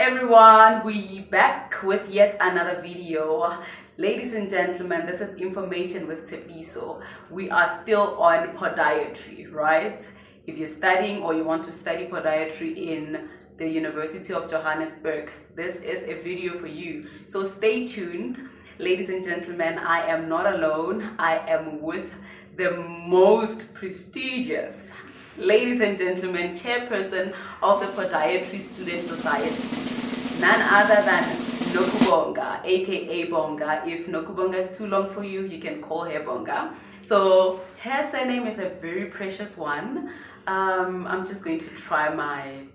everyone, we back with yet another video. Ladies and gentlemen, this is Information with Tshepiso. We are still on podiatry, right? If you're studying or you want to study podiatry in the University of Johannesburg, this is a video for you. So stay tuned. Ladies and gentlemen, I am not alone. I am with the most prestigious, ladies and gentlemen, chairperson of the Podiatry Student Society, none other than Nokubonga, aka Bonga. If Nokubonga is too long for you, you can call her Bonga. So her surname is a very precious one. I'm just going to try my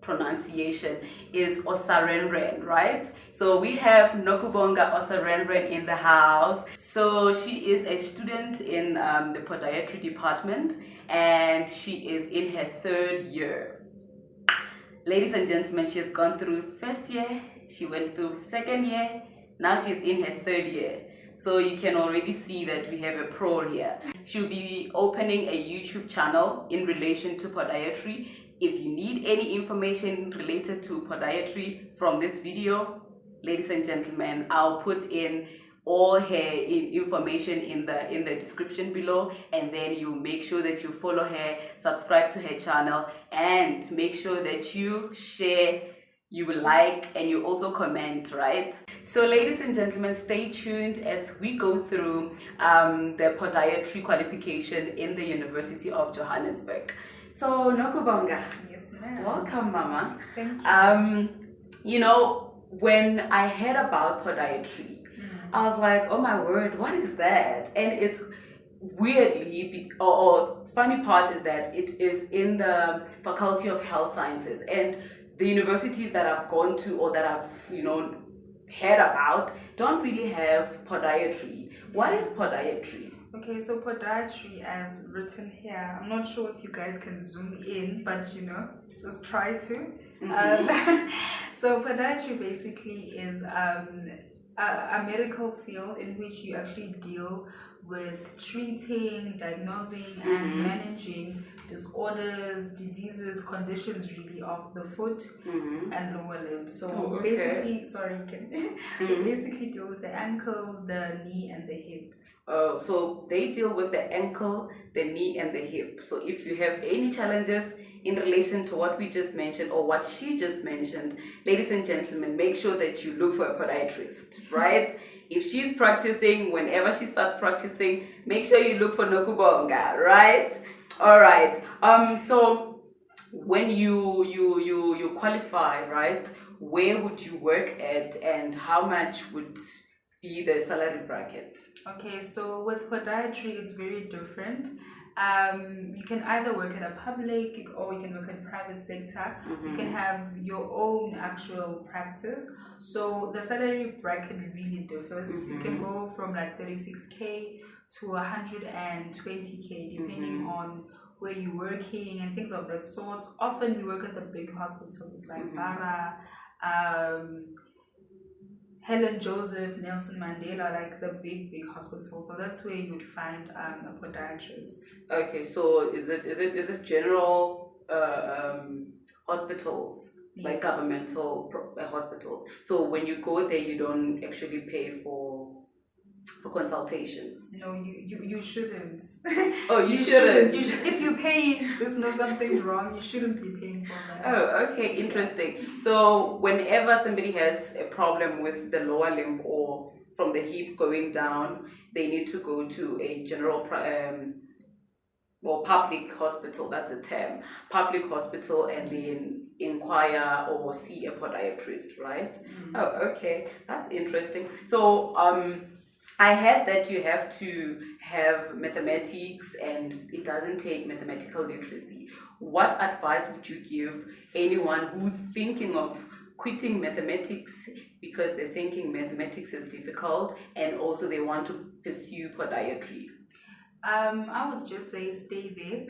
pronunciation. Is Osarenren, right? So we have Nokubonga Osarenren in the house. So she is a student in the podiatry department and she is in her 3rd year. Ladies and gentlemen, she has gone through 1st year, she went through 2nd year, now she's in her 3rd year. So you can already see that we have a pro here. She'll be opening a YouTube channel in relation to podiatry. If you need any information related to podiatry from this video, ladies and gentlemen, I'll put in all her information in the description below, and then you make sure that you follow her, subscribe to her channel, and make sure that you share, you like, and you also comment, right? So ladies and gentlemen, stay tuned as we go through the podiatry qualification in the University of Johannesburg. So Nokubonga, yes, ma'am. Welcome, Mama. Thank you. You know, when I heard about podiatry, I was like, oh my word, what is that? And it's weirdly, or funny part is that it is in the Faculty of Health Sciences, and the universities that I've gone to or that I've, heard about don't really have podiatry. What is podiatry? Okay, so podiatry as written here, I'm not sure if you guys can zoom in, but just try to. So podiatry basically is a medical field in which you actually deal with treating, diagnosing, and managing disorders, diseases, conditions really of the foot and lower limb. So basically, they basically deal with the ankle, the knee, and the hip. Oh, so they deal with the ankle, the knee, and the hip. So if you have any challenges in relation to what we just mentioned or what she just mentioned, ladies and gentlemen, make sure that you look for a podiatrist, right? If she's practicing, whenever she starts practicing, make sure you look for Nokubonga, right? All right. So when you qualify, right, where would you work at and how much would be the salary bracket? Okay, so with podiatry, it's very different. You can either work at a public or you can work in private sector. You can have your own actual practice. So the salary bracket really differs. You can go from like 36K to 120K depending on where you're working and things of that sort. Often we work at the big hospitals like Bara, Helen Joseph, Nelson Mandela, like the big hospitals. So that's where you would find a podiatrist. Okay, so is it general hospitals? Yes. Like governmental hospitals. So when you go there, you don't actually pay for consultations. No, you shouldn't. Oh, you shouldn't. If you're paying, just know something's wrong. You shouldn't be paying for that. Oh, okay, interesting. So whenever somebody has a problem with the lower limb or from the hip going down, they need to go to a general or public hospital. That's the term, public hospital, and then inquire or see a podiatrist, right? Oh, okay, that's interesting. So I heard that you have to have mathematics and it doesn't take mathematical literacy. What advice would you give anyone who's thinking of quitting mathematics because they're thinking mathematics is difficult and also they want to pursue podiatry? I would just say stay there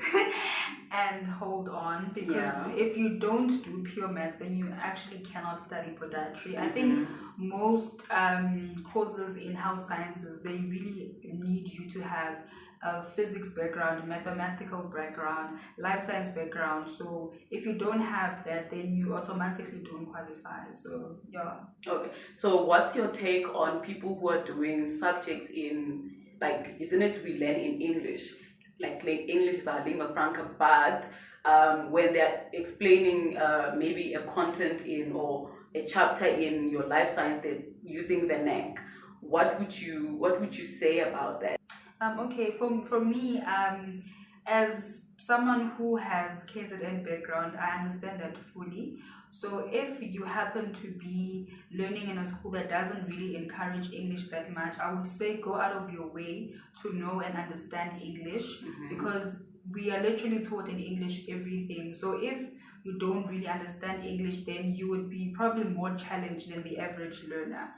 and hold on, because if you don't do pure maths, then you actually cannot study podiatry. I think most courses in health sciences, they really need you to have physics background, mathematical background, life science background. So if you don't have that, then you automatically don't qualify. So yeah. Okay. So what's your take on people who are doing subjects in, like, isn't it we learn in English? Like English is our lingua franca, but when they're explaining maybe a content in or a chapter in your life science, they're using vernac. What would you say about that? Okay, for me, as someone who has KZN background, I understand that fully. So if you happen to be learning in a school that doesn't really encourage English that much, I would say go out of your way to know and understand English, because we are literally taught in English everything. So if you don't really understand English, then you would be probably more challenged than the average learner.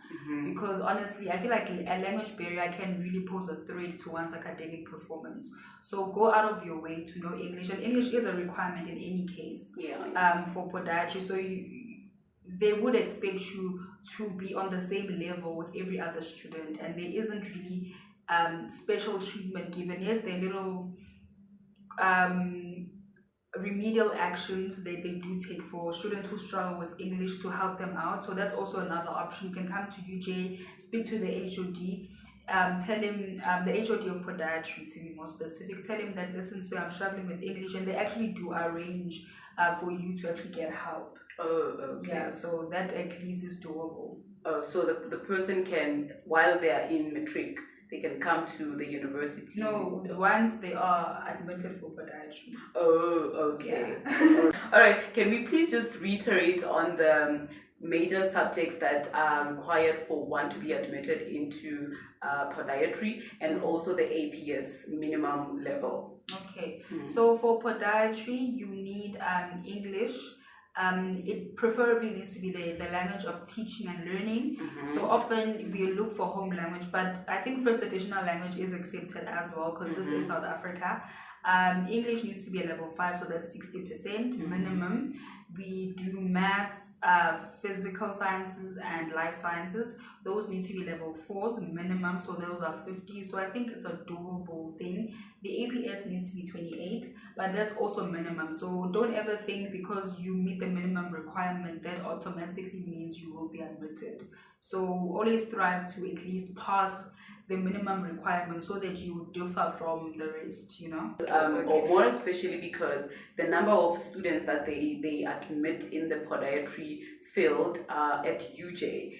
Because honestly, I feel like a language barrier can really pose a threat to one's academic performance. So go out of your way to know English, and English is a requirement in any case. For podiatry. So they would expect you to be on the same level with every other student, and there isn't really special treatment given. Yes, there are little remedial actions they do take for students who struggle with English to help them out. So that's also another option. You can come to UJ, speak to the HOD, tell him, the HOD of podiatry to be more specific, tell him that, listen, sir, I'm struggling with English, and they actually do arrange for you to actually get help. Oh, okay. Yeah, so that at least is doable. Oh, so the person can, while they are in matric, they can come to the university? No, once they are admitted for podiatry. Oh, okay. Yeah. All right, can we please just reiterate on the major subjects that are required for one to be admitted into podiatry, and also the APS minimum level? Okay, so for podiatry, you need English. It preferably needs to be the language of teaching and learning. So often we look for home language, but I think first additional language is accepted as well, because this is South Africa. English needs to be a level 5, so that's 60% minimum. We do maths, physical sciences, and life sciences. Those need to be level 4s minimum, so those are 50. So I think it's a doable thing. The APS needs to be 28, but that's also minimum. So don't ever think because you meet the minimum requirement that automatically means you will be admitted. So always strive to at least pass the minimum requirement so that you differ from the rest, you know. Or more especially because the number of students that they admit in the podiatry field at UJ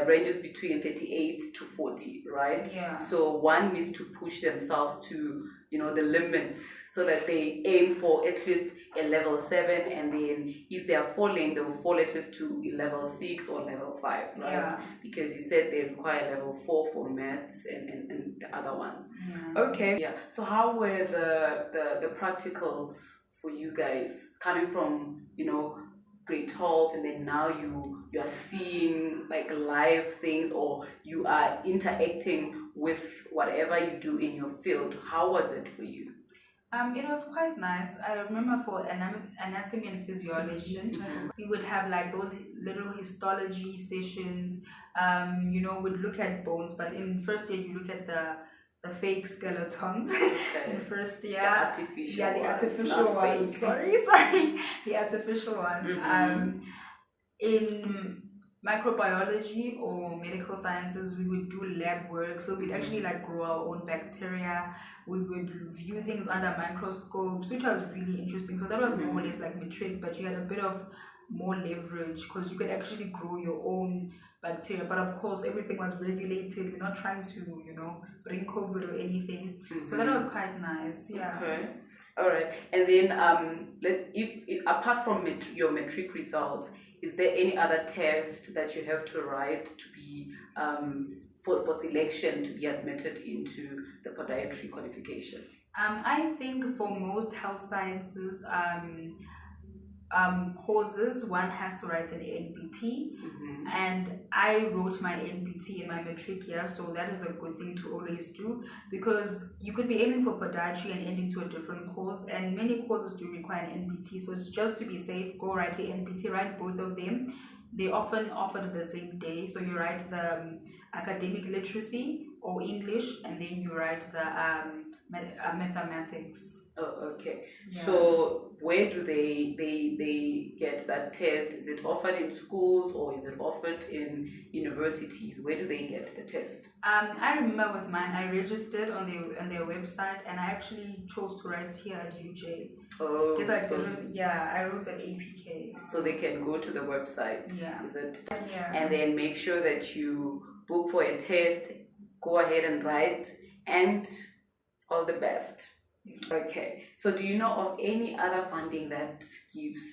ranges between 38 to 40, right? Yeah. So one needs to push themselves to, you know, the limits, so that they aim for at least a level 7, and then if they are falling, they'll fall at least to level 6 or level 5, right? Yeah. Because you said they require level 4 for maths and the other ones. Okay. Yeah. So how were the practicals for you guys, coming from, you know, grade 12, and then now you are seeing like live things, or you are interacting with whatever you do in your field? How was it for you? It was quite nice. I remember for anatomy and physiology, we would have like those little histology sessions. You know, we'd look at bones, but in first year you look at the fake skeletons. In first year, the artificial the ones, artificial ones. fake. Sorry, the artificial ones. In microbiology or medical sciences, we would do lab work, so we'd actually like grow our own bacteria. We would view things under microscopes, which was really interesting. So that was more or less like matric, but you had a bit of more leverage because you could actually grow your own bacteria. But of course, everything was regulated. We're not trying to, you know, bring COVID or anything. So that was quite nice. Yeah. Okay. All right. And then if apart from your matric results, is there any other test that you have to write to be for selection to be admitted into the podiatry qualification? I think for most health sciences courses, one has to write an NBT, and I wrote my NBT in my matric year, so that is a good thing to always do, because you could be aiming for podiatry and end into a different course, and many courses do require an NBT. So it's just to be safe, go write the NBT, write both of them. They often offered the same day, so you write the academic literacy or English, and then you write the mathematics. Oh, okay. Yeah. So where do they get that test? Is it offered in schools or is it offered in universities? Where do they get the test? I remember with mine, I registered on their website, and I actually chose to write here at UJ. Oh, Because I wrote at APK. So they can go to the website. Yeah. Is it? Yeah. And then make sure that you book for a test. Go ahead and write, and all the best. Okay, so do you know of any other funding that gives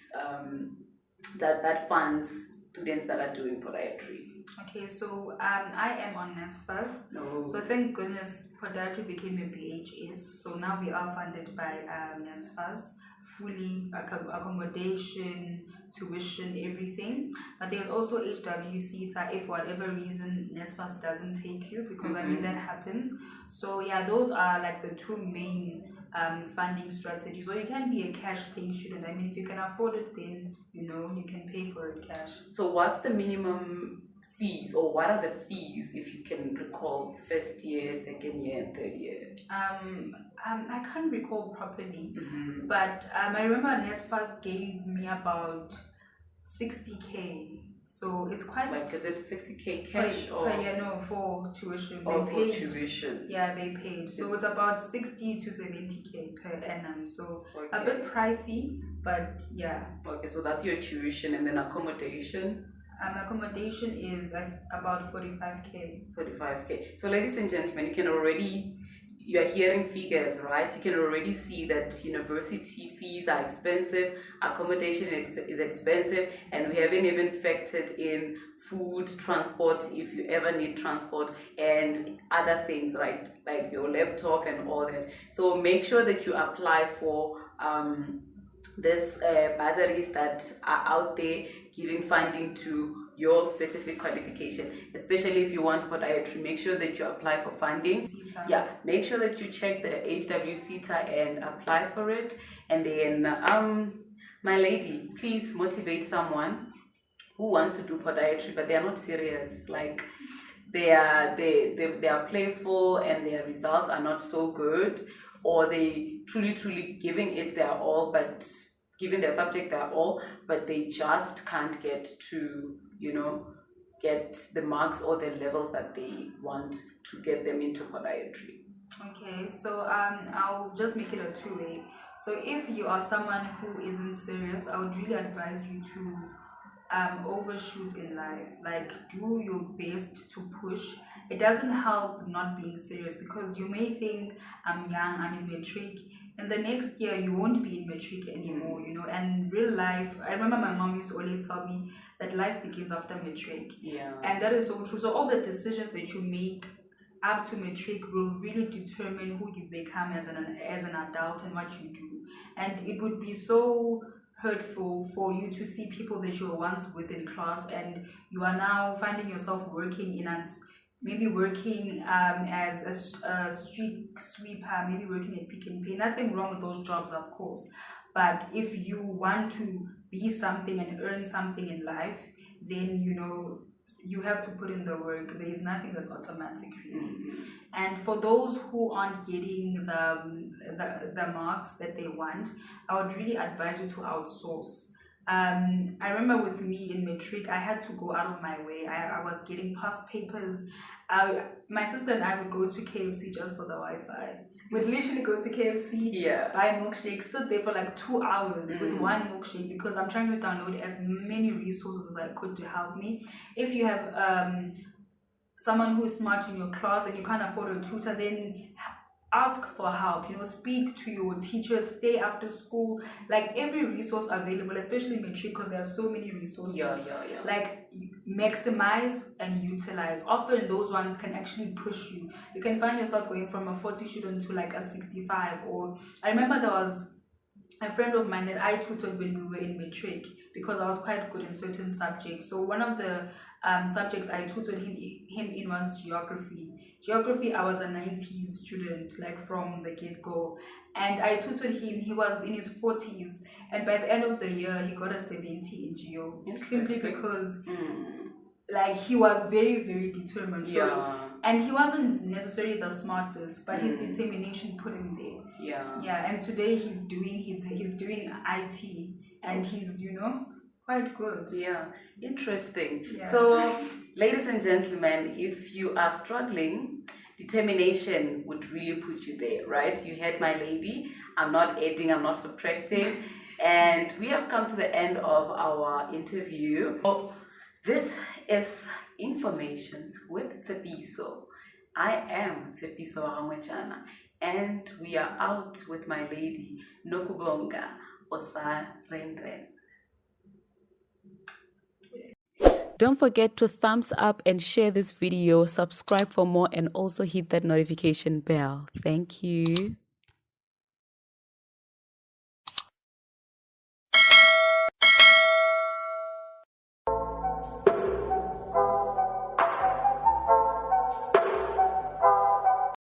that funds students that are doing podiatry? Okay, so I am on NSFAS. Oh. So thank goodness podiatry became a PHS. So now we are funded by NSFAS, fully accommodation, tuition, everything. But there's also HWC if for whatever reason NSFAS doesn't take you, because I mean that happens. So yeah, those are like the two main funding strategies. Or you can be a cash paying student. I mean, if you can afford it, then you can pay for it cash. So what's the minimum fees, or what are the fees, if you can recall, first year, second year, and third year? I can't recall properly, but I remember NSFAS gave me about 60K. So it's quite like, is it 60K cash per year? No, for tuition. Or for tuition? Yeah, they paid. So it's about 60 to 70K per annum. So okay. A bit pricey, but yeah. Okay, so that's your tuition, and then accommodation. Accommodation is about 45K. 45K. So ladies and gentlemen, you are hearing figures, right? You can already see that university fees are expensive, accommodation is expensive, and we haven't even factored in food, transport, if you ever need transport, and other things, right? Like your laptop and all that. So make sure that you apply for this bursaries that are out there giving funding to your specific qualification, especially if you want podiatry. Make sure that you apply for funding. Yeah, make sure that you check the HWCTA and apply for it. And then my lady, please motivate someone who wants to do podiatry but they are not serious. Like they are playful and their results are not so good, or they truly giving it their all, but giving their subject their all, but they just can't get to get the marks or the levels that they want to get them into podiatry. Okay, so I'll just make it a two-way. So if you are someone who isn't serious, I would really advise you to overshoot in life. Like, do your best to push. It doesn't help not being serious, because you may think, I'm young, I'm in matric, and the next year you won't be in matric anymore, and real life, I remember my mom used to always tell me that life begins after matric. Yeah. And that is so true. So all the decisions that you make up to matric will really determine who you become as an adult and what you do. And it would be so hurtful for you to see people that you were once with in class, and you are now finding yourself working maybe working as a street sweeper, maybe working at Pick n Pay. Nothing wrong with those jobs, of course. But if you want to be something and earn something in life, then you have to put in the work. There is nothing that's automatic, really. And for those who aren't getting the marks that they want, I would really advise you to outsource. I remember with me in matric, I had to go out of my way. I was getting past papers. My sister and I would go to KFC just for the Wi-Fi. We'd literally go to KFC, buy milkshakes, sit there for like 2 hours with one milkshake, because I'm trying to download as many resources as I could to help me. If you have someone who's smart in your class and you can't afford a tutor, then ask for help. Speak to your teachers, stay after school, like every resource available, especially matric, because there are so many resources. Like, maximize and utilize. Often those ones can actually push you. You can find yourself going from a 40 student to like a 65. Or I remember there was a friend of mine that I tutored when we were in matric, because I was quite good in certain subjects. So one of the subjects I tutored him in was geography. Geography, I was a 90s student, like from the get-go. And I tutored him, he was in his 40s. And by the end of the year, he got a 70 in geo. Simply because like he was very, very determined. So and he wasn't necessarily the smartest, but his determination put him there. Yeah, and today he's doing IT, and he's, you know, quite good. Yeah, interesting. So, ladies and gentlemen, if you are struggling, determination would really put you there, right? You heard my lady. I'm not adding, I'm not subtracting. And we have come to the end of our interview. So, this is Information with Tshepiso. I am Tshepiso Ramwechana, and we are out with my lady, Nokubonga Osarenren. Don't forget to thumbs up and share this video, subscribe for more, and also hit that notification bell. Thank you.